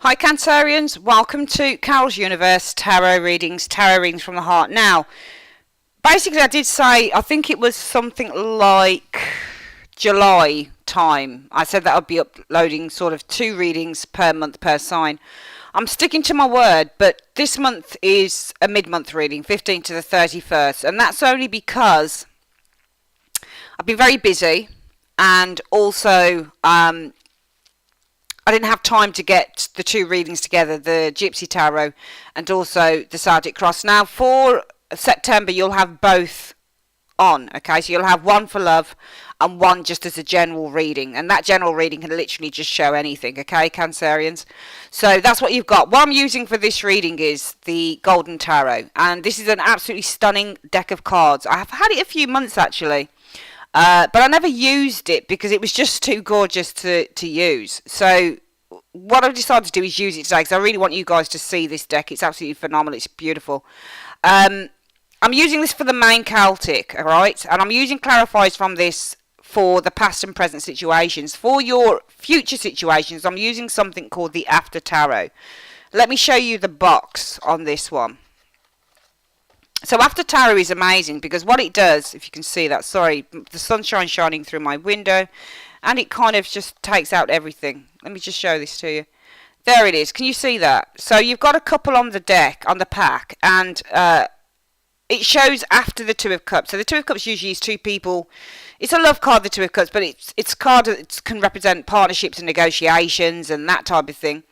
Hi Cancerians, welcome to Carol's Universe Tarot Readings from the Heart. Now, basically I did say, I think it was something like July time, I said that I'd be uploading sort of 2 readings per month per sign. I'm sticking to my word, but this month is a mid-month reading, 15th to the 31st, and that's only because I've been very busy, and also I didn't have time to get the 2 readings together, the Gypsy Tarot and also the Celtic Cross. Now, for September, you'll have both on, okay? So you'll have one for love and one just as a general reading. And that general reading can literally just show anything, okay, Cancerians? So that's what you've got. What I'm using for this reading is the Golden Tarot. And this is an absolutely stunning deck of cards. I have had it a few months, actually. But I never used it because it was just too gorgeous to use. So what I've decided to do is use it today because I really want you guys to see this deck. It's absolutely phenomenal. It's beautiful. I'm using this for the main Celtic, all right? And I'm using clarifiers from this for the past and present situations. For your future situations, I'm using something called the After Tarot. Let me show you the box on this one. So After Tarot is amazing because what it does, if you can see that, sorry, the sunshine shining through my window, and it kind of just takes out everything. Let me just show this to you. There it is. Can you see that? So you've got a couple on the deck, on the pack, and it shows after the Two of Cups. So the Two of Cups usually is 2 people. It's a love card, the Two of Cups, but it's a card that can represent partnerships and negotiations and that type of thing.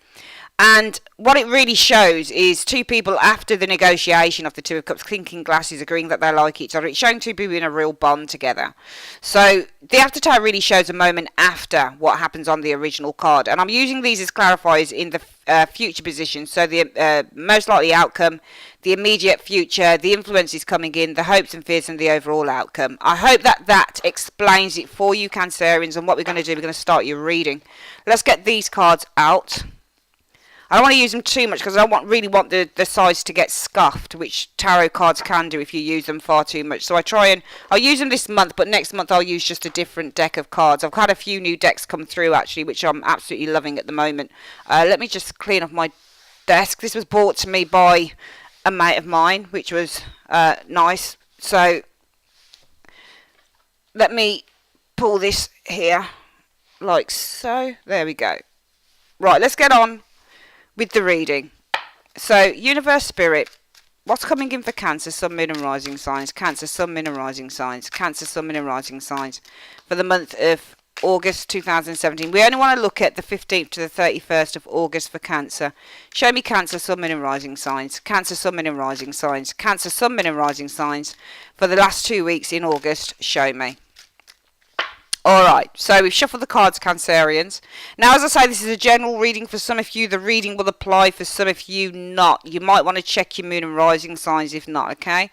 And what it really shows is 2 people after the negotiation of the Two of Cups, clinking glasses, agreeing that they like each other. It's showing 2 people in a real bond together. So the After Tarot really shows a moment after what happens on the original card. And I'm using these as clarifiers in the future positions. So the most likely outcome, the immediate future, the influences coming in, the hopes and fears, and the overall outcome. I hope that explains it for you, Cancerians. And what we're going to do, we're going to start your reading. Let's get these cards out. I don't want to use them too much because I don't really want the size to get scuffed, which tarot cards can do if you use them far too much. So I'll use them this month, but next month I'll use just a different deck of cards. I've had a few new decks come through actually, which I'm absolutely loving at the moment. Let me just clean off my desk. This was brought to me by a mate of mine, which was nice. So let me pull this here like so. There we go. Right, let's get on with the reading. So, Universe Spirit, what's coming in for Cancer, Sun, Moon and Rising signs? Cancer, Sun, Moon and Rising signs. Cancer, Sun, Moon and Rising signs for the month of August 2017. We only want to look at the 15th to the 31st of August for Cancer. Show me Cancer, Sun, Moon and Rising signs. Cancer, Sun, Moon and Rising signs. Cancer, Sun, Moon and Rising signs for the last 2 weeks in August. Show me. Alright, so we've shuffled the cards, Cancerians. Now, as I say, this is a general reading for some of you. The reading will apply for some of you not. You might want to check your moon and rising signs if not, okay?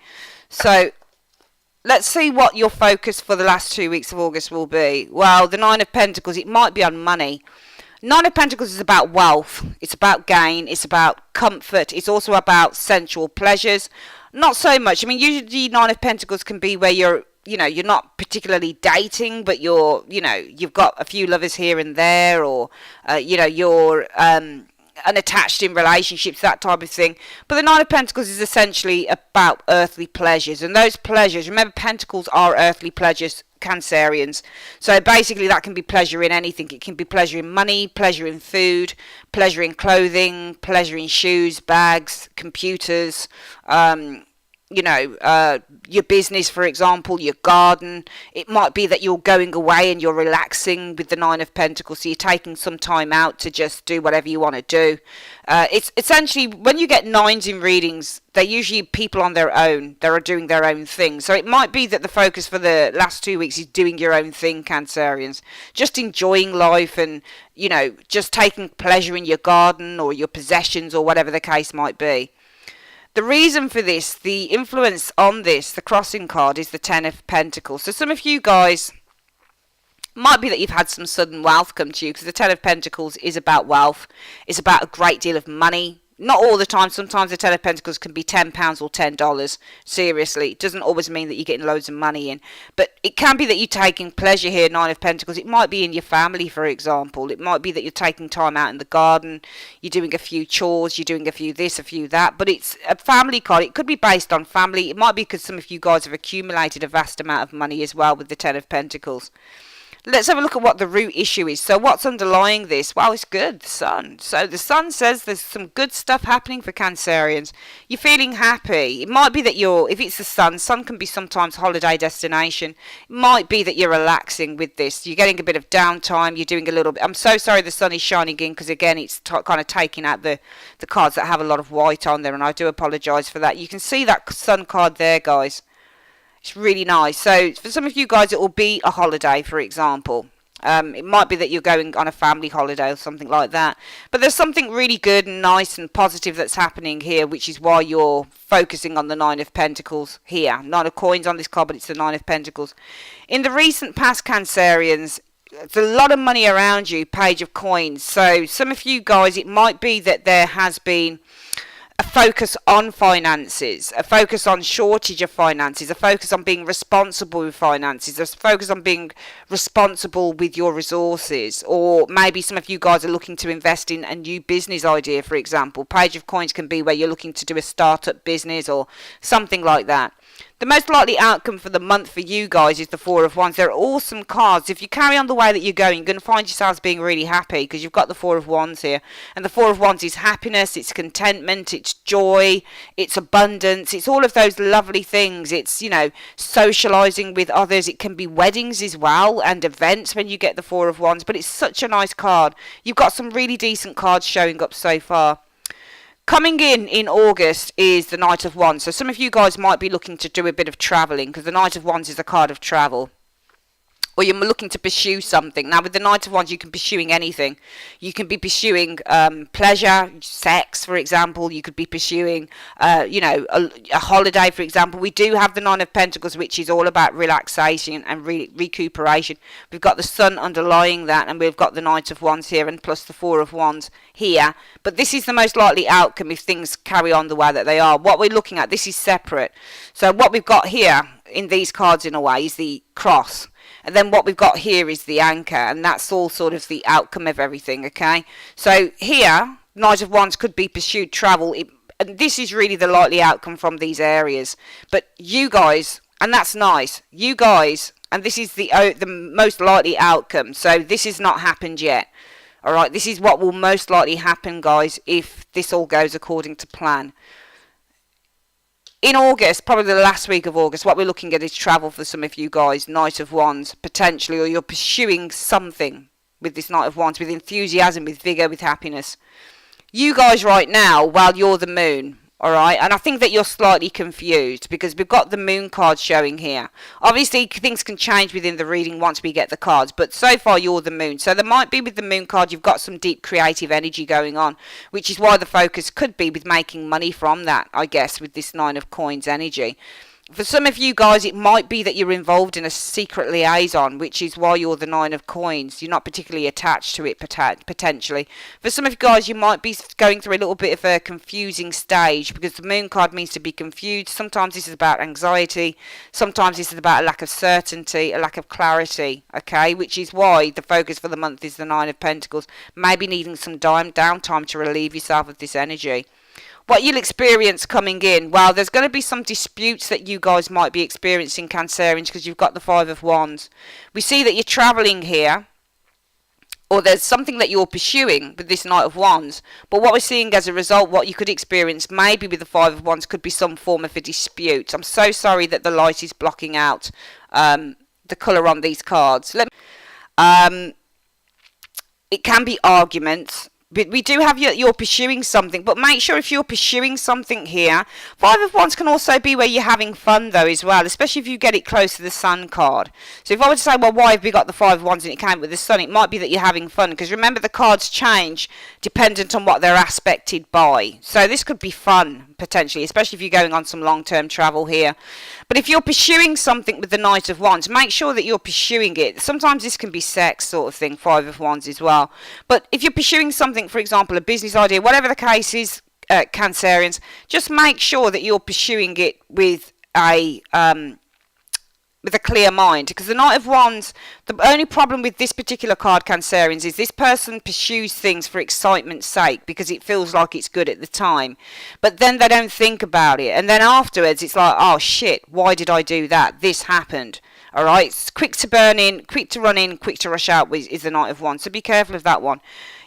So, let's see what your focus for the last 2 weeks of August will be. Well, the Nine of Pentacles, it might be on money. Nine of Pentacles is about wealth. It's about gain. It's about comfort. It's also about sensual pleasures. Not so much. I mean, usually Nine of Pentacles can be where you're not particularly dating, but you've got a few lovers here and there, or, you're unattached in relationships, that type of thing. But the Nine of Pentacles is essentially about earthly pleasures. And those pleasures, remember, Pentacles are earthly pleasures, Cancerians. So basically that can be pleasure in anything. It can be pleasure in money, pleasure in food, pleasure in clothing, pleasure in shoes, bags, computers, your business, for example, your garden. It might be that you're going away and you're relaxing with the Nine of Pentacles, so you're taking some time out to just do whatever you want to do. It's essentially, when you get nines in readings, they're usually people on their own. They're doing their own thing. So it might be that the focus for the last 2 weeks is doing your own thing, Cancerians. Just enjoying life and, just taking pleasure in your garden or your possessions or whatever the case might be. The reason for this, the influence on this, the crossing card, is the Ten of Pentacles. So some of you guys, might be that you've had some sudden wealth come to you, because the Ten of Pentacles is about wealth. It's about a great deal of money. Not all the time. Sometimes the Ten of Pentacles can be £10 or $10. Seriously, it doesn't always mean that you're getting loads of money in, but it can be that you're taking pleasure here. Nine of Pentacles. It might be in your family, for example. It might be that you're taking time out in the garden. You're doing a few chores. You're doing a few this, a few that. But it's a family card. It could be based on family. It might be because some of you guys have accumulated a vast amount of money as well with the Ten of Pentacles. Let's have a look at what the root issue is. So what's underlying this? Well, it's good, the sun. So the sun says there's some good stuff happening for Cancerians. You're feeling happy. It might be that if it's the sun can be sometimes holiday destination. It might be that you're relaxing with this. You're getting a bit of downtime. You're doing a little bit. I'm so sorry the sun is shining in because, again, it's kind of taking out the cards that have a lot of white on there, and I do apologise for that. You can see that sun card there, guys. It's really nice. So for some of you guys, it will be a holiday, for example. It might be that you're going on a family holiday or something like that. But there's something really good and nice and positive that's happening here, which is why you're focusing on the Nine of Pentacles here. Nine of Coins on this card, but it's the Nine of Pentacles. In the recent past, Cancerians, there's a lot of money around you, Page of Coins. So some of you guys, it might be that there has been a focus on finances, a focus on shortage of finances, a focus on being responsible with finances, a focus on being responsible with your resources. Or maybe some of you guys are looking to invest in a new business idea, for example. Page of Coins can be where you're looking to do a startup business or something like that. The most likely outcome for the month for you guys is the Four of Wands. They're awesome cards. If you carry on the way that you're going to find yourselves being really happy because you've got the Four of Wands here. And the Four of Wands is happiness, it's contentment, it's joy, it's abundance, it's all of those lovely things. It's, socialising with others. It can be weddings as well and events when you get the Four of Wands. But it's such a nice card. You've got some really decent cards showing up so far. Coming in August is the Knight of Wands. So some of you guys might be looking to do a bit of travelling because the Knight of Wands is a card of travel. Or you're looking to pursue something. Now, with the Knight of Wands, you can be pursuing anything. You can be pursuing pleasure, sex, for example. You could be pursuing, a holiday, for example. We do have the Nine of Pentacles, which is all about relaxation and recuperation. We've got the Sun underlying that, and we've got the Knight of Wands here, and plus the Four of Wands here. But this is the most likely outcome if things carry on the way that they are. What we're looking at, this is separate. So what we've got here in these cards, in a way, is the cross. And then what we've got here is the anchor, and that's all sort of the outcome of everything, okay? So here, Knight of Wands could be pursued travel, and this is really the likely outcome from these areas. But you guys, and that's nice, you guys, and this is the most likely outcome, so this has not happened yet. Alright, this is what will most likely happen, guys, if this all goes according to plan. In August, probably the last week of August, what we're looking at is travel for some of you guys, Knight of Wands, potentially, or you're pursuing something with this Knight of Wands, with enthusiasm, with vigour, with happiness. You guys right now, while you're the moon, alright, and I think that you're slightly confused because we've got the moon card showing here. Obviously, things can change within the reading once we get the cards, but so far you're the moon. So there might be with the moon card, you've got some deep creative energy going on, which is why the focus could be with making money from that, I guess, with this Nine of Coins energy. For some of you guys, it might be that you're involved in a secret liaison, which is why you're the Nine of Coins. You're not particularly attached to it, potentially. For some of you guys, you might be going through a little bit of a confusing stage, because the Moon card means to be confused. Sometimes this is about anxiety. Sometimes this is about a lack of certainty, a lack of clarity, okay? Which is why the focus for the month is the Nine of Pentacles. Maybe needing some downtime to relieve yourself of this energy. What you'll experience coming in, well, there's going to be some disputes that you guys might be experiencing, Cancerians, because you've got the Five of Wands. We see that you're travelling here, or there's something that you're pursuing with this Knight of Wands. But what we're seeing as a result, what you could experience maybe with the Five of Wands could be some form of a dispute. I'm so sorry that the light is blocking out the colour on these cards. It can be arguments. But we do have you're pursuing something, but make sure if you're pursuing something here, Five of Wands can also be where you're having fun though as well, especially if you get it close to the Sun card. So if I were to say, well, why have we got the Five of Wands and it came with the Sun, it might be that you're having fun, because remember the cards change dependent on what they're aspected by. So this could be fun, potentially, especially if you're going on some long-term travel here. But if you're pursuing something with the Knight of Wands, make sure that you're pursuing it. Sometimes this can be sex sort of thing, Five of Wands as well. But if you're pursuing something, for example, a business idea, whatever the case is, Cancerians, just make sure that you're pursuing it with a clear mind, because the Knight of Wands, the only problem with this particular card, Cancerians, is this person pursues things for excitement's sake because it feels like it's good at the time, but then they don't think about it, and then afterwards it's like, oh shit, why did I do that? This happened. All right, it's quick to burn in, quick to run in, quick to rush out is the Knight of Wands, so be careful of that one.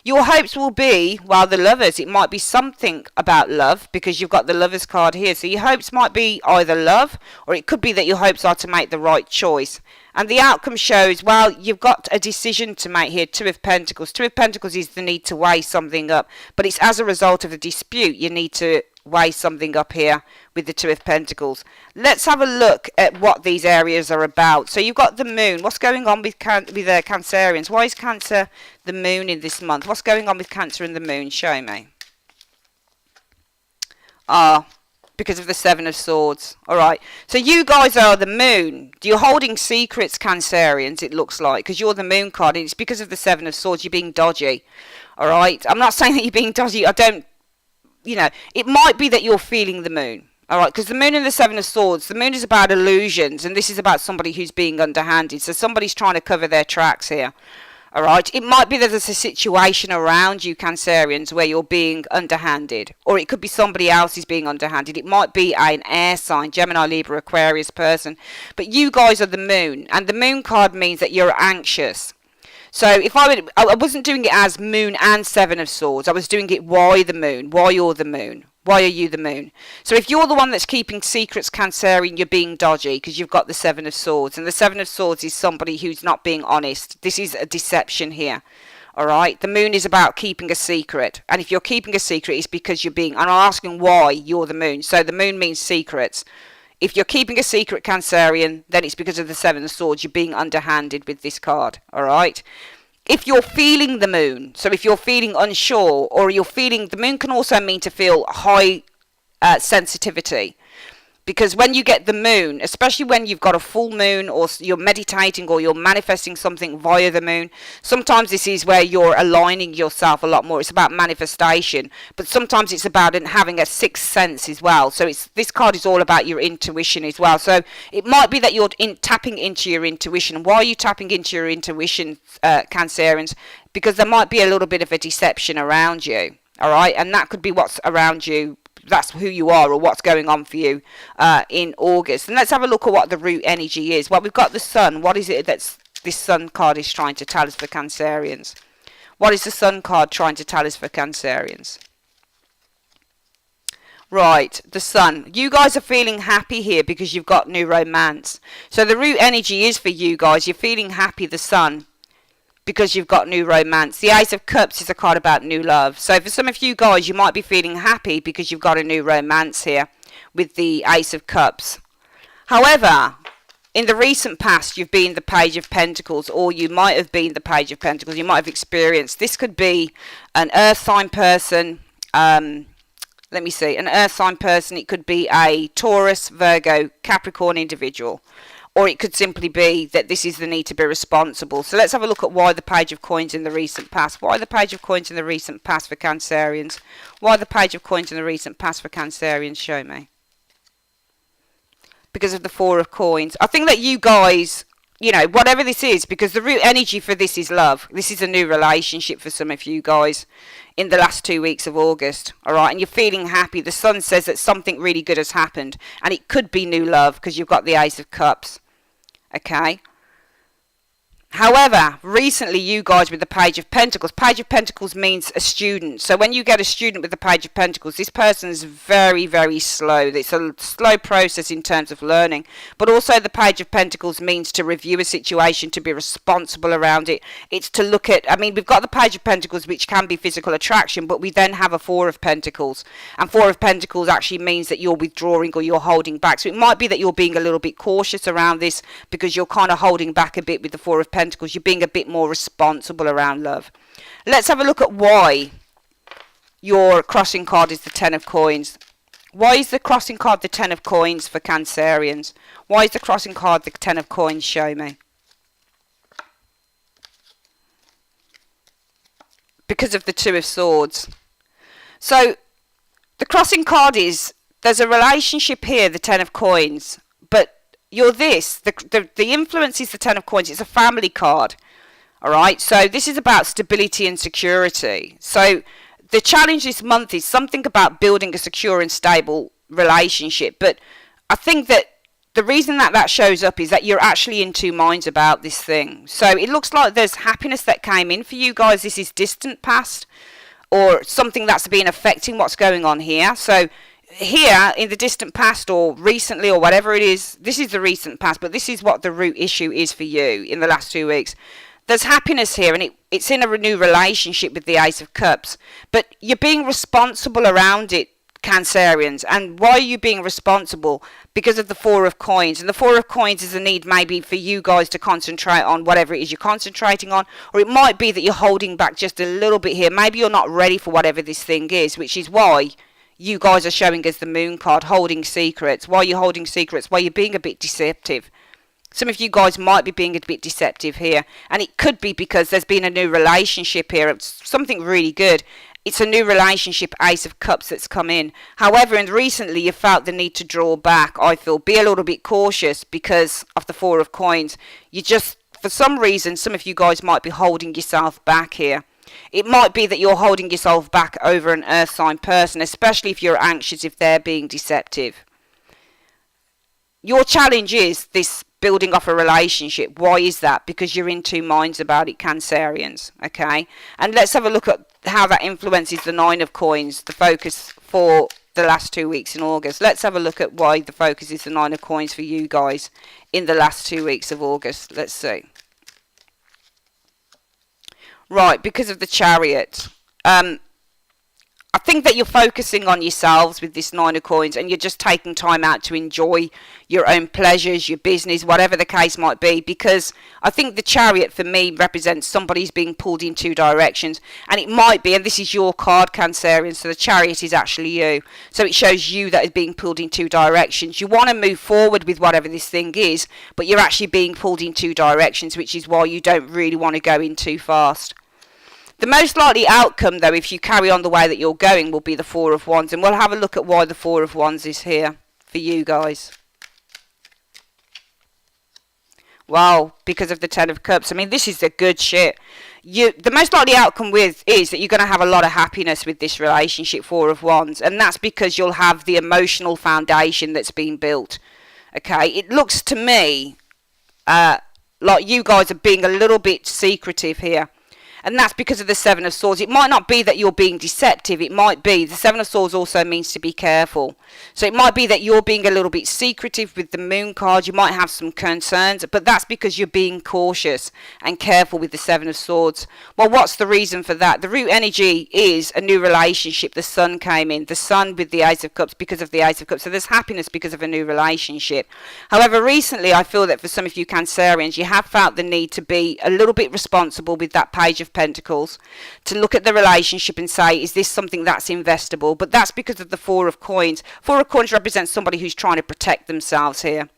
Your hopes will be, well, the Lovers, it might be something about love because you've got the Lovers card here. So your hopes might be either love, or it could be that your hopes are to make the right choice. And the outcome shows, well, you've got a decision to make here, Two of Pentacles. Two of Pentacles is the need to weigh something up, but it's as a result of a dispute you need to weigh something up here with the Two of Pentacles. Let's have a look at what these areas are about. So you've got the Moon. What's going on with Cancerians? Why is Cancer the Moon in this month? What's going on with Cancer and the Moon? Show me. Because of the Seven of Swords. Alright, so you guys are the Moon. You're holding secrets, Cancerians, it looks like, because you're the Moon card, and it's because of the Seven of Swords. You're being dodgy. Alright, I'm not saying that you're being dodgy. It might be that you're feeling the Moon. Alright, because the Moon and the Seven of Swords, the Moon is about illusions, and this is about somebody who's being underhanded. So somebody's trying to cover their tracks here. Alright, it might be that there's a situation around you, Cancerians, where you're being underhanded. Or it could be somebody else is being underhanded. It might be an air sign, Gemini, Libra, Aquarius person. But you guys are the Moon, and the Moon card means that you're anxious. So if I wasn't doing it as Moon and Seven of Swords. I was doing it why the Moon, why you're the Moon. Why are you the Moon? So if you're the one that's keeping secrets, Cancerian, you're being dodgy because you've got the Seven of Swords. And the Seven of Swords is somebody who's not being honest. This is a deception here. Alright? The Moon is about keeping a secret. And if you're keeping a secret, it's because you're being... And I'm asking why you're the Moon. So the Moon means secrets. If you're keeping a secret, Cancerian, then it's because of the Seven of Swords. You're being underhanded with this card. Alright? If you're feeling the Moon, so if you're feeling unsure, or you're feeling, the Moon can also mean to feel high sensitivity. Because when you get the Moon, especially when you've got a full moon, or you're meditating, or you're manifesting something via the Moon, sometimes this is where you're aligning yourself a lot more. It's about manifestation, but sometimes it's about having a sixth sense as well. So this card is all about your intuition as well. So it might be that you're tapping into your intuition. Why are you tapping into your intuition, Cancerians? Because there might be a little bit of a deception around you. All right, and that could be what's around you. That's who you are, or what's going on for you in August. And let's have a look at what the root energy is. Well, we've got the Sun. What is it that this Sun card is trying to tell us for Cancerians? What is the Sun card trying to tell us for Cancerians? Right, the Sun. You guys are feeling happy here because you've got new romance. So the root energy is for you guys. You're feeling happy, the Sun, because you've got new romance. The Ace of Cups is a card about new love. So for some of you guys, you might be feeling happy because you've got a new romance here with the Ace of Cups. However, in the recent past, you've been the Page of Pentacles, or you might have been the Page of Pentacles. You might have experienced, this could be an earth sign person. Let me see, an earth sign person. It could be a Taurus, Virgo, Capricorn individual. Or it could simply be that this is the need to be responsible. So let's have a look at why the Page of Coins in the recent past. Why the Page of Coins in the recent past for Cancerians? Why the Page of Coins in the recent past for Cancerians? Show me. Because of the Four of Coins. I think that you guys, whatever this is, because the root energy for this is love. This is a new relationship for some of you guys in the last 2 weeks of August. All right, and you're feeling happy. The Sun says that something really good has happened. And it could be new love because you've got the Ace of Cups. Okay. However, recently you guys with the Page of Pentacles means a student. So when you get a student with the Page of Pentacles, this person is very, very slow. It's a slow process in terms of learning. But also the Page of Pentacles means to review a situation, to be responsible around it. It's to look at, we've got the Page of Pentacles, which can be physical attraction, but we then have a Four of Pentacles. And Four of Pentacles actually means that you're withdrawing or you're holding back. So it might be that you're being a little bit cautious around this because you're kind of holding back a bit with the Four of Pentacles. You're being a bit more responsible around love. Let's have a look at why your crossing card is the Ten of Coins. Why is the crossing card the Ten of Coins for Cancerians? Why is the crossing card the Ten of Coins? Show me. Because of the Two of Swords. So The crossing card is, there's a relationship here, the Ten of Coins, but you're this. The influence is the Ten of Coins. It's a family card. All right. So this is about stability and security. So the challenge this month is something about building a secure and stable relationship. But I think that the reason that that shows up is that you're actually in two minds about this thing. So it looks like there's happiness that came in for you guys. This is distant past, or something that's been affecting what's going on here. So here in the distant past, or recently, or whatever it is, this is the recent past, but this is what the root issue is for you in the last 2 weeks. There's happiness here, and it's in a new relationship with the Ace of Cups, but you're being responsible around it, Cancerians. And why are you being responsible? Because of the Four of Coins. And the Four of Coins is a need maybe for you guys to concentrate on whatever it is you're concentrating on, or it might be that you're holding back just a little bit here. Maybe you're not ready for whatever this thing is, which is why you guys are showing us the Moon card, holding secrets. Why are you holding secrets? Why you're being a bit deceptive. Some of you guys might be being a bit deceptive here, and it could be because there's been a new relationship here. It's something really good. It's a new relationship, Ace of Cups, that's come in. However, and recently you felt the need to draw back, I feel. Be a little bit cautious because of the Four of Coins. You just, for some reason, some of you guys might be holding yourself back here. It might be that you're holding yourself back over an earth sign person, especially if you're anxious, if they're being deceptive. Your challenge is this building off a relationship. Why is that? Because you're in two minds about it, Cancerians. Okay, and let's have a look at how that influences the Nine of Coins, the focus for the last 2 weeks in August. Let's have a look at why the focus is the Nine of Coins for you guys in the last 2 weeks of August. Let's see. Right, because of the Chariot. I think that you're focusing on yourselves with this Nine of Coins, and you're just taking time out to enjoy your own pleasures, your business, whatever the case might be, because I think the Chariot for me represents somebody's being pulled in two directions, and it might be, and this is your card, Cancerian, so the Chariot is actually you. So it shows you that is being pulled in two directions. You want to move forward with whatever this thing is, but you're actually being pulled in two directions, which is why you don't really want to go in too fast. The most likely outcome, though, if you carry on the way that you're going, will be the Four of Wands. And we'll have a look at why the Four of Wands is here for you guys. Well, because of the Ten of Cups. I mean, this is the good shit. The most likely outcome is that you're going to have a lot of happiness with this relationship, Four of Wands. And that's because you'll have the emotional foundation that's been built. Okay, it looks to me like you guys are being a little bit secretive here. And that's because of the Seven of Swords. It might not be that you're being deceptive. It might be. The Seven of Swords also means to be careful. So it might be that you're being a little bit secretive with the Moon card. You might have some concerns. But that's because you're being cautious and careful with the Seven of Swords. Well, what's the reason for that? The root energy is a new relationship. The Sun came in. The Sun with the Ace of Cups because of the Ace of Cups. So there's happiness because of a new relationship. However, recently I feel that for some of you Cancerians, you have felt the need to be a little bit responsible with that Page of Pentacles, to look at the relationship and say, is this something that's investable? But that's because of the Four of Coins. Four of Coins represents somebody who's trying to protect themselves here.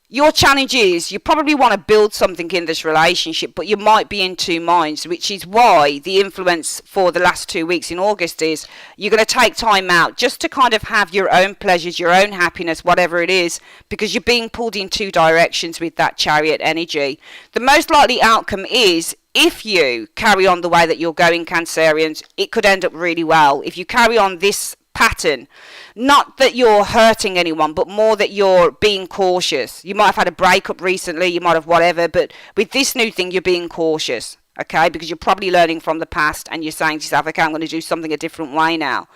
Your challenge is you probably want to build something in this relationship, but you might be in two minds, which is why the influence for the last 2 weeks in August is you're going to take time out just to kind of have your own pleasures, your own happiness, whatever it is, because you're being pulled in two directions with that Chariot energy. The most likely outcome is, if you carry on the way that you're going, Cancerians, it could end up really well. If you carry on this pattern, not that you're hurting anyone, but more that you're being cautious. You might have had a breakup recently, you might have whatever, but with this new thing, you're being cautious, okay? Because you're probably learning from the past and you're saying to yourself, okay, I'm going to do something a different way now.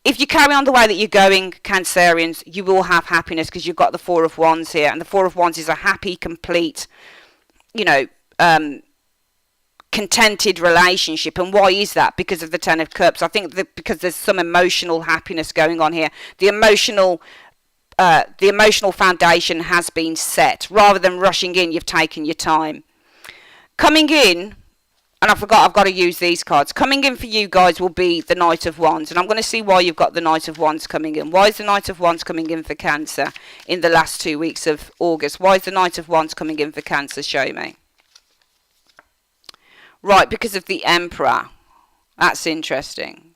If you carry on the way that you're going, Cancerians, you will have happiness because you've got the Four of Wands here. And the Four of Wands is a happy, complete, contented relationship. And why is that? Because of the Ten of Cups. I think that because there's some emotional happiness going on here. The emotional foundation has been set. Rather than rushing in, you've taken your time. Coming in, and I forgot I've got to use these cards. Coming in for you guys will be the Knight of Wands. And I'm going to see why you've got the Knight of Wands coming in. Why is the Knight of Wands coming in for Cancer in the last 2 weeks of August? Why is the Knight of Wands coming in for Cancer? Show me. Right, because of the Emperor. That's interesting.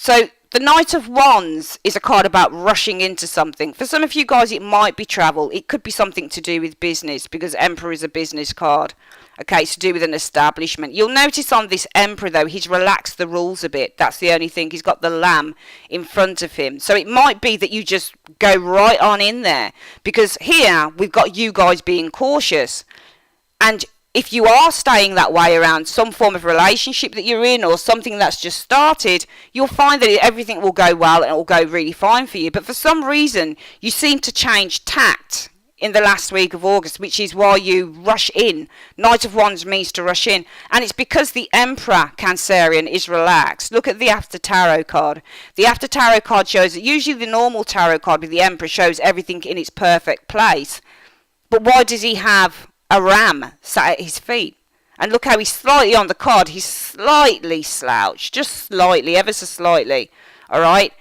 So the Knight of Wands is a card about rushing into something. For some of you guys, it might be travel. It could be something to do with business, because Emperor is a business card. Okay, it's to do with an establishment. You'll notice on this Emperor, though, he's relaxed the rules a bit. That's the only thing. He's got the lamb in front of him. So it might be that you just go right on in there. Because here, we've got you guys being cautious. And if you are staying that way around some form of relationship that you're in, or something that's just started, you'll find that everything will go well and it will go really fine for you. But for some reason, you seem to change tact in the last week of August, which is why you rush in. Knight of Wands means to rush in, and it's because the Emperor Cancerian is relaxed. Look at the After Tarot card. The After Tarot card shows that usually the normal tarot card with the Emperor shows everything in its perfect place. But why does he have a ram sat at his feet? And look how he's slightly on the card. He's slightly slouched, just slightly, ever so slightly. All right.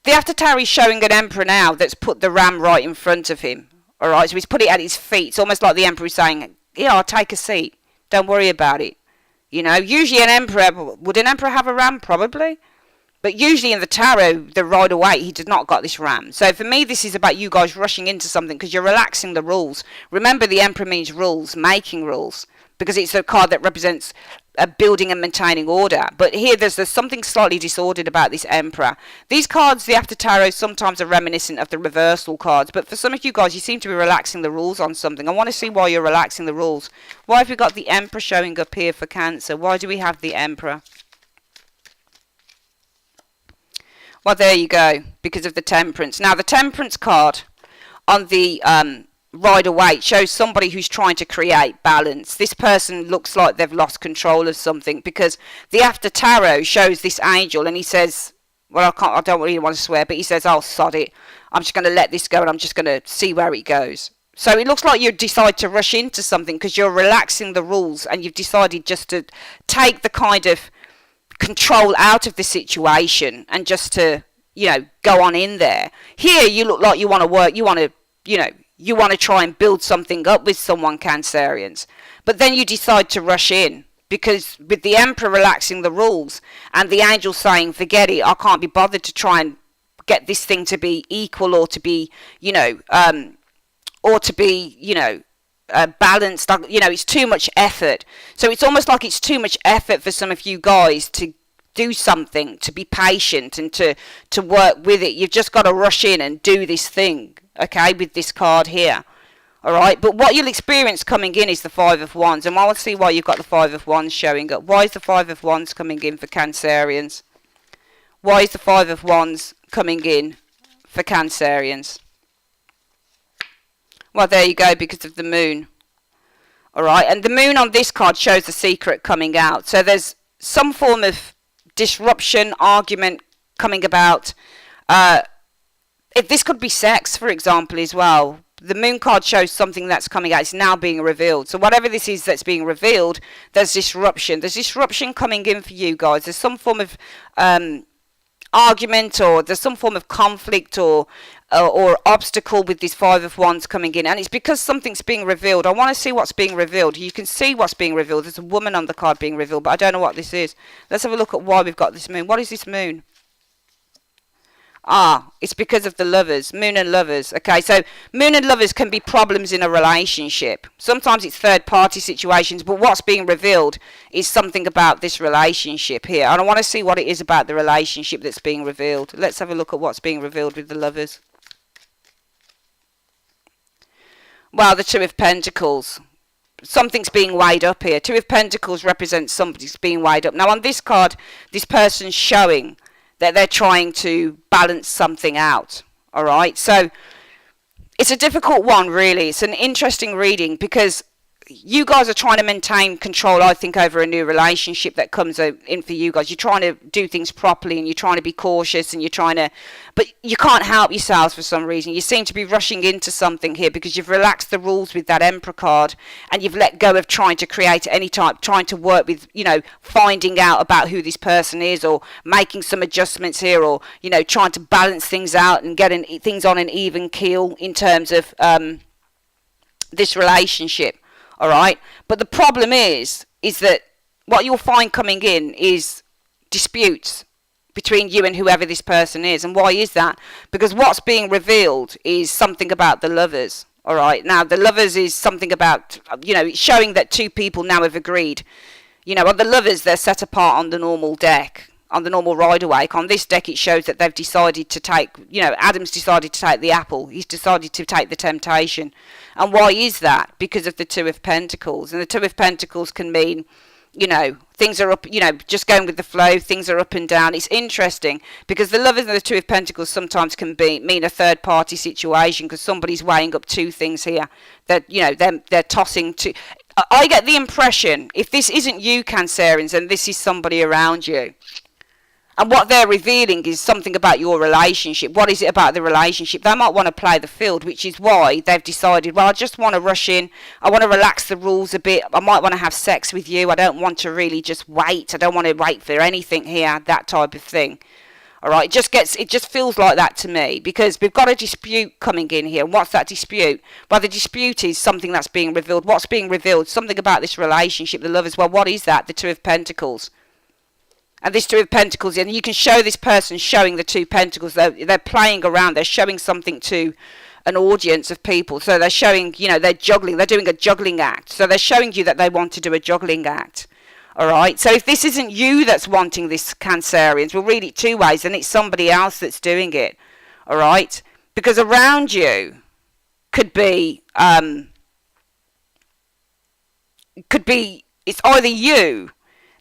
The After Tarot is showing an Emperor now that's put the ram right in front of him. All right. So he's put it at his feet. It's almost like the Emperor is saying, "Yeah, I'll take a seat. Don't worry about it." You know, usually would an Emperor have a ram? Probably. But usually in the tarot, the Rider Waite, he did not got this ram. So for me, this is about you guys rushing into something because you're relaxing the rules. Remember, the Emperor means rules, making rules, because it's a card that represents building and maintaining order. But here, there's something slightly disordered about this Emperor. These cards, the After Tarot, sometimes are reminiscent of the reversal cards. But for some of you guys, you seem to be relaxing the rules on something. I want to see why you're relaxing the rules. Why have we got the Emperor showing up here for Cancer? Why do we have the Emperor? Well, there you go, because of the Temperance. Now, the Temperance card on the Rider Waite shows somebody who's trying to create balance. This person looks like they've lost control of something, because the After Tarot shows this angel, and he says, well, I don't really want to swear, but he says, "Oh, sod it. I'm just going to let this go, and I'm just going to see where it goes." So it looks like you decide to rush into something because you're relaxing the rules, and you've decided just to take the kind of control out of the situation and just to, you know, go on in there. Here you look like you want to work, you want to, you want to try and build something up with someone, Cancerians, but then you decide to rush in, because with the Emperor relaxing the rules and the angel saying, "Forget it, I can't be bothered to try and get this thing to be equal, or to be, balanced, it's too much effort." So it's almost like it's too much effort for some of you guys to do something, to be patient and to work with it. You've just got to rush in and do this thing, okay, with this card here. All right, but what you'll experience coming in is the Five of Wands, and I'll see why you've got the Five of Wands showing up. Why is the Five of Wands coming in for Cancerians? Why is the Five of Wands coming in for Cancerians? Well, there you go, because of the moon. All right, and the moon on this card shows the secret coming out. So there's some form of disruption, argument coming about. If this could be sex, for example, as well. The moon card shows something that's coming out. It's now being revealed. So whatever this is that's being revealed, there's disruption. There's disruption coming in for you guys. There's some form of argument, or there's some form of conflict or obstacle with this Five of Wands coming in, and it's because something's being revealed. I want to see what's being revealed. You can see what's being revealed. There's a woman on the card being revealed, but I don't know what this is. Let's have a look at why we've got this moon. What is this moon? It's because of the Lovers, Moon and Lovers. Okay, so Moon and Lovers can be problems in a relationship. Sometimes it's third party situations, but what's being revealed is something about this relationship here. And I want to see what it is about the relationship that's being revealed. Let's have a look at what's being revealed with the Lovers. Well, the Two of Pentacles. Something's being weighed up here. Two of Pentacles represents something's being weighed up. Now on this card, this person's showing that they're trying to balance something out. All right, so it's a difficult one, really. It's an interesting reading because you guys are trying to maintain control, I think, over a new relationship that comes in for you guys. You're trying to do things properly, and you're trying to be cautious, and you're trying to, but you can't help yourselves for some reason. You seem to be rushing into something here because you've relaxed the rules with that Emperor card, and you've let go of trying to create any type, trying to work with, finding out about who this person is, or making some adjustments here, or, trying to balance things out and getting things on an even keel in terms of this relationship. All right, but the problem is that what you'll find coming in is disputes, between you and whoever this person is. And why is that? Because what's being revealed is something about the lovers. All right. Now, the lovers is something about, it's showing that two people now have agreed. On the lovers, they're set apart on the normal deck, on the normal ride-awake. On this deck, it shows that they've decided to take, Adam's decided to take the apple. He's decided to take the temptation. And why is that? Because of the Two of Pentacles. And the Two of Pentacles can mean, things are up, just going with the flow, things are up and down. It's interesting because the lovers and the Two of Pentacles sometimes can mean a third party situation because somebody's weighing up two things here that, they're tossing to. I get the impression if this isn't you, Cancerians, and this is somebody around you. And what they're revealing is something about your relationship. What is it about the relationship? They might want to play the field, which is why they've decided, well, I just want to rush in. I want to relax the rules a bit. I might want to have sex with you. I don't want to really just wait. I don't want to wait for anything here, that type of thing. All right, it just feels like that to me because we've got a dispute coming in here. And what's that dispute? Well, the dispute is something that's being revealed. What's being revealed? Something about this relationship, the lovers. Well, what is that? The Two of Pentacles. And this Two of Pentacles, and you can show this person showing the Two Pentacles. They're playing around. They're showing something to an audience of people. So they're showing, they're juggling. They're doing a juggling act. So they're showing you that they want to do a juggling act. All right. So if this isn't you that's wanting this, Cancerians, we'll read it two ways, and it's somebody else that's doing it. All right. Because around you could be it's either you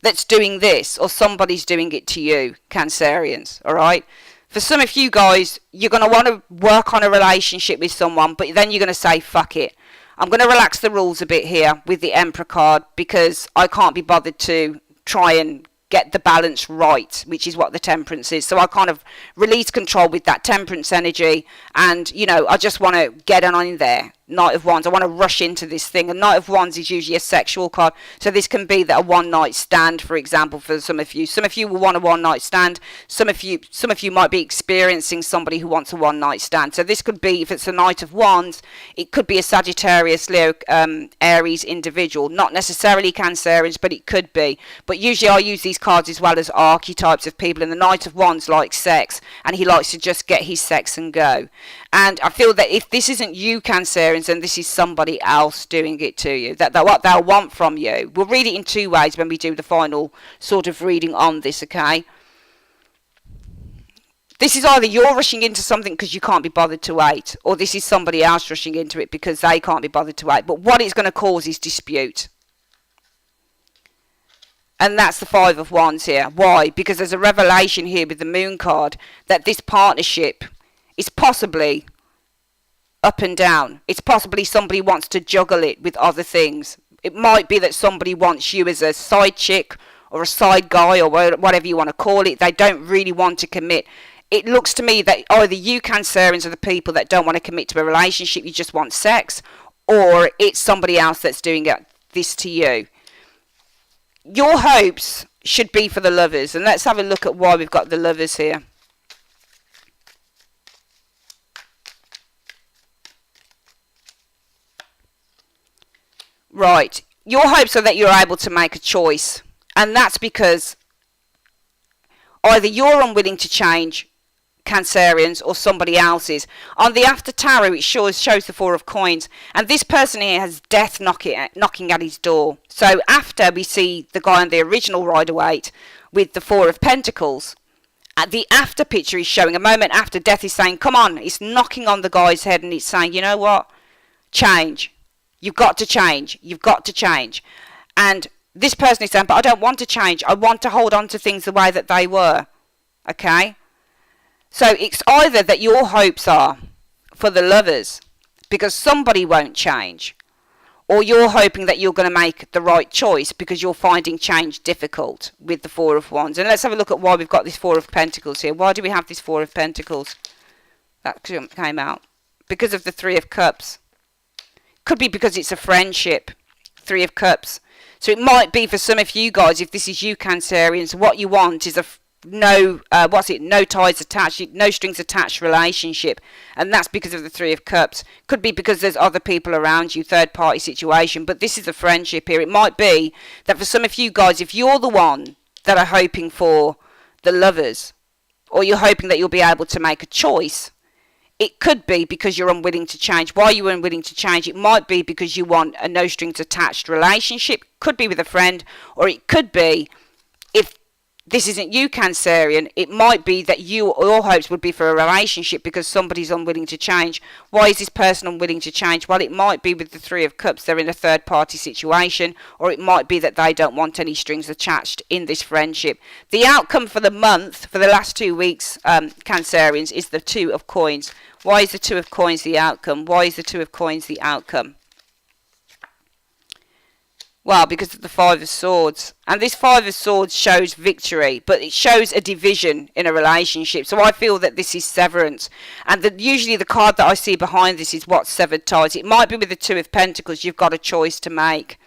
that's doing this or somebody's doing it to you, Cancerians. All right. For some of you guys, you're going to want to work on a relationship with someone, but then you're going to say, fuck it. I'm going to relax the rules a bit here with the Emperor card because I can't be bothered to try and get the balance right, which is what the Temperance is. So I kind of release control with that Temperance energy and, I just want to get on in there. Knight of Wands. I want to rush into this thing. A Knight of Wands is usually a sexual card. So this can be that a one-night stand, for example, for some of you. Some of you will want a one-night stand. Some of you might be experiencing somebody who wants a one-night stand. So this could be, if it's a Knight of Wands, it could be a Sagittarius, Leo, Aries individual. Not necessarily Cancerians, but it could be. But usually I use these cards as well as archetypes of people. And the Knight of Wands likes sex, and he likes to just get his sex and go. And I feel that if this isn't you, Cancerians, and this is somebody else doing it to you, that what they'll want from you. We'll read it in two ways when we do the final sort of reading on this, okay? This is either you're rushing into something because you can't be bothered to wait, or this is somebody else rushing into it because they can't be bothered to wait. But what it's going to cause is dispute. And that's the Five of Wands here. Why? Because there's a revelation here with the Moon card that this partnership is possibly up and down. It's possibly somebody wants to juggle it with other things. It might be that somebody wants you as a side chick or a side guy or whatever you want to call it. They don't really want to commit. It looks to me that either you, Cancerians, are the people that don't want to commit to a relationship, you just want sex, or it's somebody else that's doing this to you. Your hopes should be for the lovers. And let's have a look at why we've got the lovers here. Right, your hopes are that you're able to make a choice, and that's because either you're unwilling to change, Cancerians, or somebody else is. On the After Tarot, it shows the Four of Coins, and this person here has death knocking at his door. So after we see the guy on the original Rider-Waite with the Four of Pentacles, the after picture is showing a moment after death is saying, come on, it's knocking on the guy's head and it's saying, you know what, change. You've got to change. You've got to change. And this person is saying, but I don't want to change. I want to hold on to things the way that they were. Okay? So it's either that your hopes are for the lovers because somebody won't change, or you're hoping that you're going to make the right choice because you're finding change difficult with the Four of Wands. And let's have a look at why we've got this Four of Pentacles here. Why do we have this Four of Pentacles? That came out. Because of the Three of Cups. Could be because it's a friendship. Three of Cups. So it might be for some of you guys, if this is you, Cancerians, what you want is no ties attached, no strings attached relationship. And that's because of the Three of Cups. Could be because there's other people around you, third party situation. But this is a friendship here. It might be that for some of you guys, if you're the one that are hoping for the lovers, or you're hoping that you'll be able to make a choice. It could be because you're unwilling to change. Why are you unwilling to change? It might be because you want a no strings attached relationship. Could be with a friend, or it could be, if this isn't you, Cancerian, it might be that your hopes would be for a relationship because somebody's unwilling to change. Why is this person unwilling to change? Well, it might be with the Three of Cups, they're in a third party situation, or it might be that they don't want any strings attached in this friendship. The outcome for the month, for the last 2 weeks, Cancerians, is the Two of Coins. Why is the Two of Coins the outcome? Why is the Two of Coins the outcome? Well, because of the Five of Swords. And this Five of Swords shows victory, but it shows a division in a relationship. So I feel that this is severance. And usually the card that I see behind this is what severed ties. It might be with the Two of Pentacles. You've got a choice to make.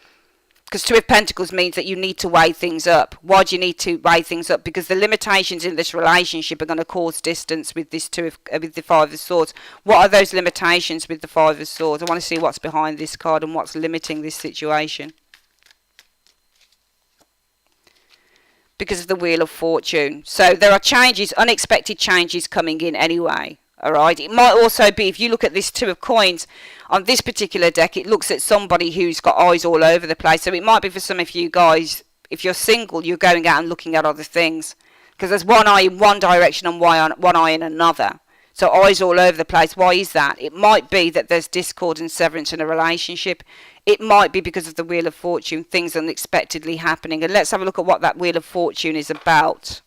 Because Two of Pentacles means that you need to weigh things up. Why do you need to weigh things up? Because the limitations in this relationship are going to cause distance with this with the Five of Swords. What are those limitations with the Five of Swords? I want to see what's behind this card and what's limiting this situation. Because of the Wheel of Fortune. So there are changes, unexpected changes coming in anyway. Alright, it might also be, if you look at this Two of Coins on this particular deck, it looks at somebody who's got eyes all over the place. So it might be for some of you guys, if you're single, you're going out and looking at other things. Because there's one eye in one direction and one eye in another. So eyes all over the place. Why is that? It might be that there's discord and severance in a relationship. It might be because of the Wheel of Fortune, things unexpectedly happening. And let's have a look at what that Wheel of Fortune is about.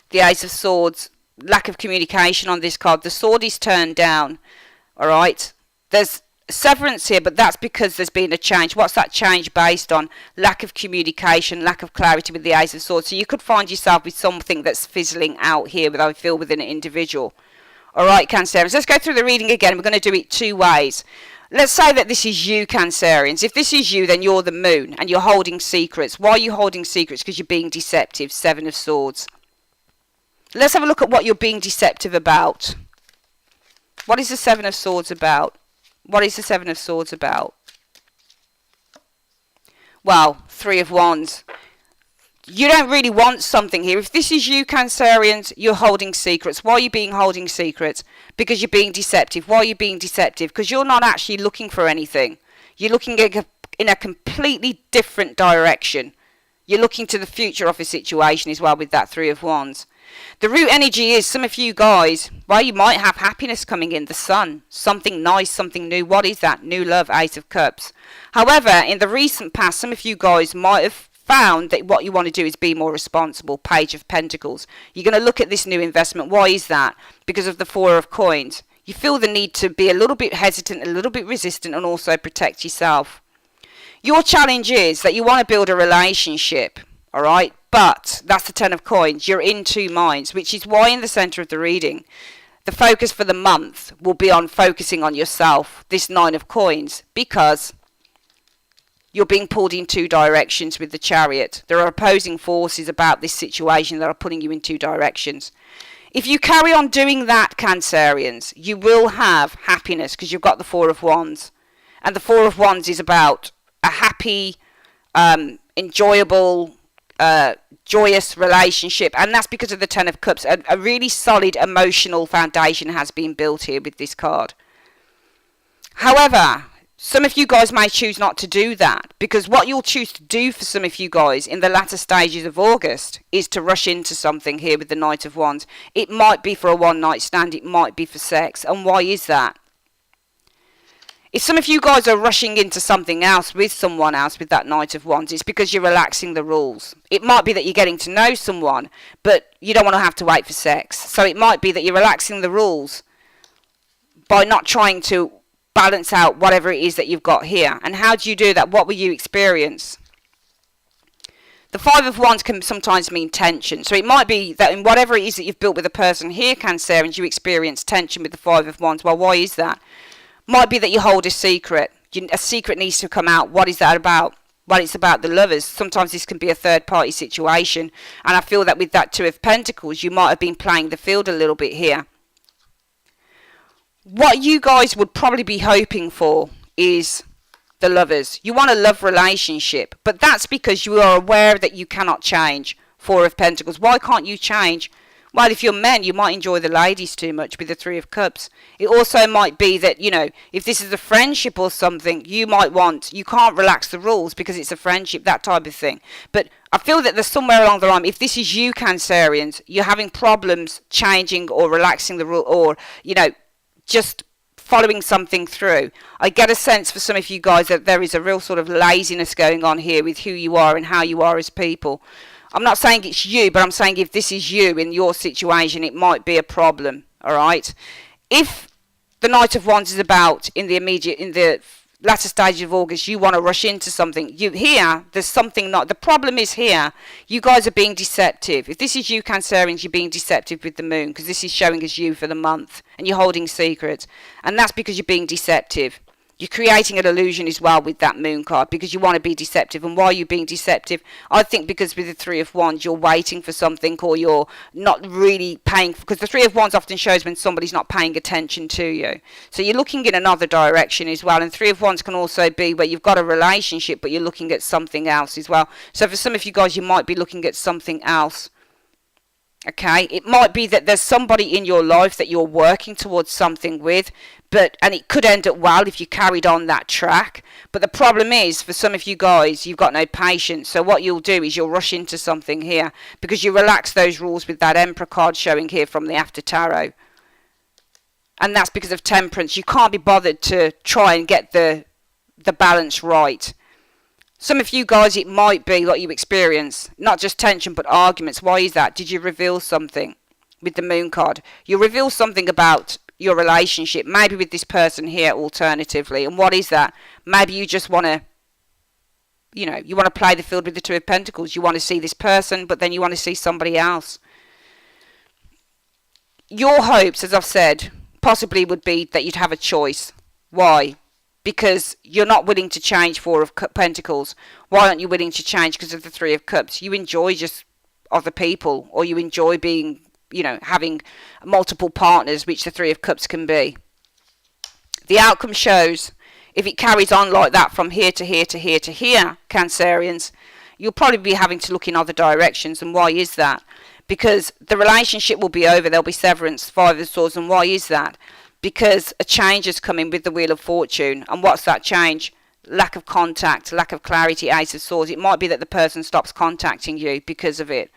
The Ace of Swords, lack of communication on this card. The sword is turned down. Alright? There's severance here, but that's because there's been a change. What's that change based on? Lack of communication, lack of clarity with the Ace of Swords. So you could find yourself with something that's fizzling out here, I feel, within an individual. Alright, Cancerians, let's go through the reading again. We're going to do it 2 ways. Let's say that this is you, Cancerians. If this is you, then you're the moon and you're holding secrets. Why are you holding secrets? Because you're being deceptive. Seven of Swords. Let's have a look at what you're being deceptive about. What is the Seven of Swords about? What is the Seven of Swords about? Well, Three of Wands. You don't really want something here. If this is you, Cancerians, you're holding secrets. Why are you holding secrets? Because you're being deceptive. Why are you being deceptive? Because you're not actually looking for anything. You're looking in a completely different direction. You're looking to the future of a situation as well with that Three of Wands. The root energy is, some of you guys, well, you might have happiness coming in, the sun, something nice, something new. What is that? New love, Ace of Cups. However, in the recent past, some of you guys might have found that what you want to do is be more responsible. Page of Pentacles. You're going to look at this new investment. Why is that? Because of the Four of Coins. You feel the need to be a little bit hesitant, a little bit resistant, and also protect yourself. Your challenge is that you want to build a relationship, all right? But that's the Ten of Coins. You're in 2 minds, which is why in the center of the reading, the focus for the month will be on focusing on yourself, this Nine of Coins, because you're being pulled in 2 directions with the Chariot. There are opposing forces about this situation that are pulling you in 2 directions. If you carry on doing that, Cancerians, you will have happiness because you've got the Four of Wands. And the Four of Wands is about a happy, enjoyable, joyous relationship, and that's because of the Ten of Cups. A really solid emotional foundation has been built here with this card. However, some of you guys may choose not to do that, because what you'll choose to do for some of you guys in the latter stages of August is to rush into something here with the Knight of Wands. It might be for a one-night stand, it might be for sex. And why is that? If some of you guys are rushing into something else with someone else with that Knight of Wands, it's because you're relaxing the rules. It might be that you're getting to know someone, but you don't want to have to wait for sex. So it might be that you're relaxing the rules by not trying to balance out whatever it is that you've got here. And how do you do that? What will you experience? The Five of Wands can sometimes mean tension. So it might be that in whatever it is that you've built with a person here, Cancerians, you experience tension with the Five of Wands. Well, why is that? Might be that you hold a secret. A secret needs to come out. What is that about? Well, it's about the lovers. Sometimes this can be a third-party situation. And I feel that with that Two of Pentacles, you might have been playing the field a little bit here. What you guys would probably be hoping for is the Lovers. You want a love relationship, but that's because you are aware that you cannot change. Four of Pentacles. Why can't you change? Well, if you're men, you might enjoy the ladies too much with the Three of Cups. It also might be that, you know, if this is a friendship or something, you can't relax the rules because it's a friendship, that type of thing. But I feel that there's somewhere along the line, if this is you, Cancerians, you're having problems changing or relaxing the rule, or, you know, just following something through. I get a sense for some of you guys that there is a real sort of laziness going on here with who you are and how you are as people. I'm not saying it's you, but I'm saying if this is you in your situation, it might be a problem, all right? If the Knight of Wands is about in the latter stage of August, you want to rush into something. There's something not. The problem is here, you guys are being deceptive. If this is you, Cancerians, you're being deceptive with the moon, because this is showing as you for the month, and you're holding secrets. And that's because you're being deceptive. You're creating an illusion as well with that moon card because you want to be deceptive. And why are you being deceptive? I think because with the Three of Wands, you're waiting for something, or you're not really paying, because the Three of Wands often shows when somebody's not paying attention to you. So you're looking in another direction as well. And Three of Wands can also be where you've got a relationship, but you're looking at something else as well. So for some of you guys, you might be looking at something else. Okay, it might be that there's somebody in your life that you're working towards something with, and it could end up well if you carried on that track. But the problem is, for some of you guys, you've got no patience. So what you'll do is you'll rush into something here because you relax those rules with that Emperor card showing here from the After Tarot. And that's because of Temperance. You can't be bothered to try and get the balance right. Some of you guys, it might be what you experience, not just tension, but arguments. Why is that? Did you reveal something with the Moon card? You reveal something about your relationship, maybe with this person here, alternatively. And what is that? Maybe you just want to, you know, you want to play the field with the Two of Pentacles. You want to see this person, but then you want to see somebody else. Your hopes, as I've said, possibly would be that you'd have a choice. Why? Because you're not willing to change Four of Pentacles. Why aren't you willing to change? Because of the Three of Cups. You enjoy just other people, or you enjoy being, you know, having multiple partners, which the Three of Cups can be. The outcome shows, if it carries on like that from here to here to here to here, Cancerians, you'll probably be having to look in other directions. And why is that? Because the relationship will be over. There'll be severance, Five of Swords. And why is that? Because a change is coming with the Wheel of Fortune. And what's that change? Lack of contact, lack of clarity, Ace of Swords. It might be that the person stops contacting you because of it.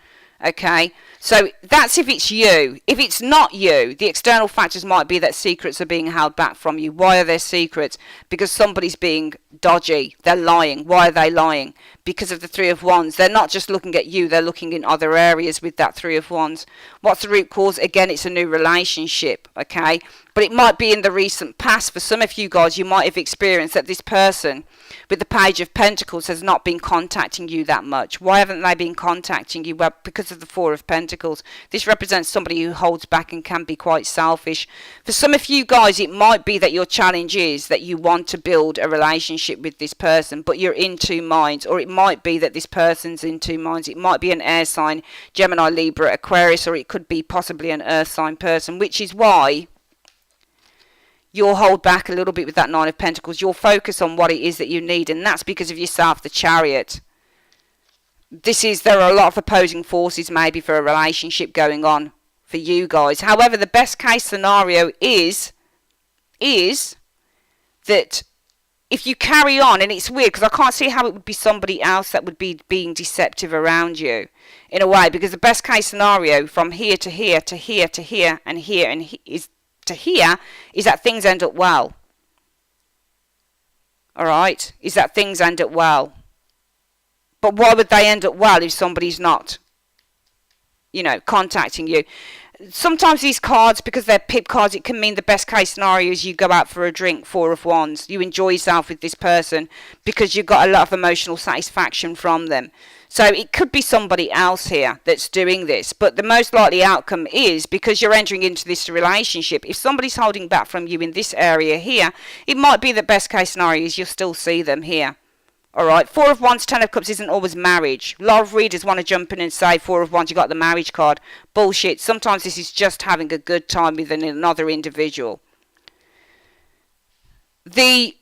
Okay, so that's if it's you. If it's not you, the external factors might be that secrets are being held back from you. Why are there secrets? Because somebody's being dodgy. They're lying. Why are they lying? Because of the Three of Wands. They're not just looking at you, they're looking in other areas with that Three of Wands. What's the root cause? Again, it's a new relationship, okay? But it might be in the recent past. For some of you guys, you might have experienced that this person with the Page of Pentacles has not been contacting you that much. Why haven't they been contacting you? Well, because of the Four of Pentacles. This represents somebody who holds back and can be quite selfish. For some of you guys, it might be that your challenge is that you want to build a relationship with this person, but you're in two minds. Or it might be that this person's in two minds. It might be an air sign, Gemini, Libra, Aquarius, or it could be possibly an earth sign person, which is why you'll hold back a little bit with that Nine of Pentacles. You'll focus on what it is that you need, and that's because of yourself, the Chariot. There are a lot of opposing forces maybe for a relationship going on for you guys. However, the best case scenario is that if you carry on, and it's weird because I can't see how it would be somebody else that would be being deceptive around you in a way, because the best case scenario from here to here to here to here and here and is to here is that things end up well. All right, is that things end up well. But why would they end up well if somebody's not, you know, contacting you? Sometimes these cards, because they're pip cards, it can mean the best case scenario is you go out for a drink, Four of Wands. You enjoy yourself with this person because you've got a lot of emotional satisfaction from them. So it could be somebody else here that's doing this. But the most likely outcome is, because you're entering into this relationship, if somebody's holding back from you in this area here, it might be the best case scenario is you'll still see them here. Alright, Four of Wands, Ten of Cups isn't always marriage. A lot of readers want to jump in and say, Four of Wands, you got the marriage card. Bullshit. Sometimes this is just having a good time with another individual. The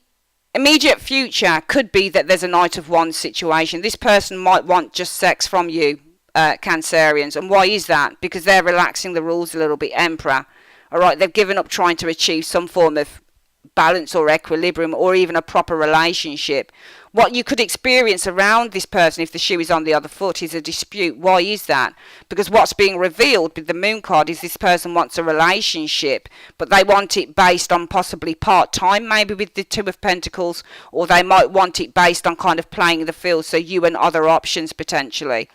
Immediate future could be that there's a Knight of Wands situation. This person might want just sex from you, Cancerians. And why is that? Because they're relaxing the rules a little bit, Emperor. Alright, they've given up trying to achieve some form of balance or equilibrium or even a proper relationship. What you could experience around this person if the shoe is on the other foot is a dispute. Why is that? Because what's being revealed with the Moon card is this person wants a relationship, but they want it based on possibly part-time, maybe with the Two of Pentacles, or they might want it based on kind of playing the field, so you and other options potentially.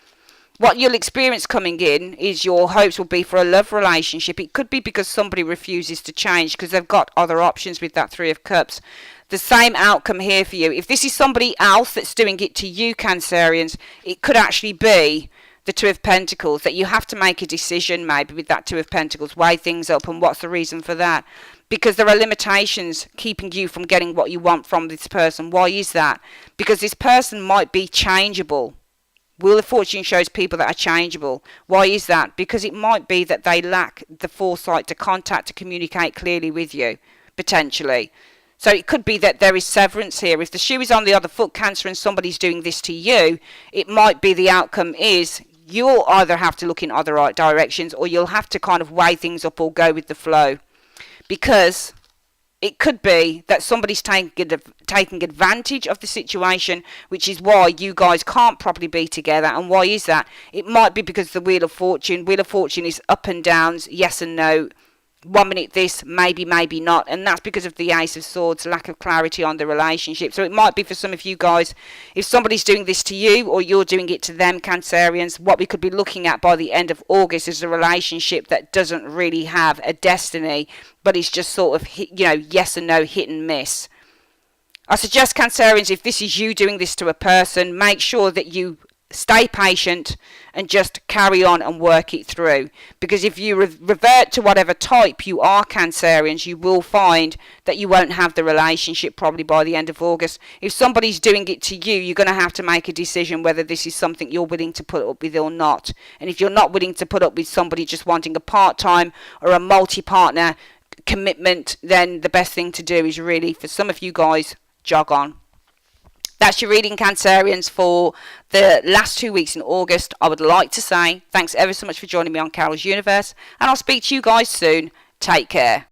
What you'll experience coming in is your hopes will be for a love relationship. It could be because somebody refuses to change because they've got other options with that Three of Cups. The same outcome here for you. If this is somebody else that's doing it to you, Cancerians, it could actually be the Two of Pentacles, that you have to make a decision maybe with that Two of Pentacles, weigh things up, and what's the reason for that? Because there are limitations keeping you from getting what you want from this person. Why is that? Because this person might be changeable. Wheel of Fortune shows people that are changeable. Why is that? Because it might be that they lack the foresight to contact, to communicate clearly with you, potentially. So it could be that there is severance here. If the shoe is on the other foot, Cancer, and somebody's doing this to you, it might be the outcome is you'll either have to look in other right directions, or you'll have to kind of weigh things up or go with the flow. Because it could be that somebody's taking advantage of the situation, which is why you guys can't properly be together. And why is that? It might be because the Wheel of Fortune is up and downs, yes and no. 1 minute this, maybe not, and that's because of the Ace of Swords, lack of clarity on the relationship. So it might be for some of you guys, if somebody's doing this to you or you're doing it to them, Cancerians, what we could be looking at by the end of August is a relationship that doesn't really have a destiny, but it's just sort of, yes and no, hit and miss. I suggest, Cancerians, if this is you doing this to a person, make sure that you stay patient and just carry on and work it through, because if you revert to whatever type you are, Cancerians, you will find that you won't have the relationship probably by the end of August. If somebody's doing it to you, you're going to have to make a decision whether this is something you're willing to put up with or not. And if you're not willing to put up with somebody just wanting a part-time or a multi-partner commitment, then the best thing to do is really, for some of you guys, jog on. That's your reading, Cancerians, for the last 2 weeks in August. I would like to say thanks ever so much for joining me on Carol's Universe, and I'll speak to you guys soon. Take care.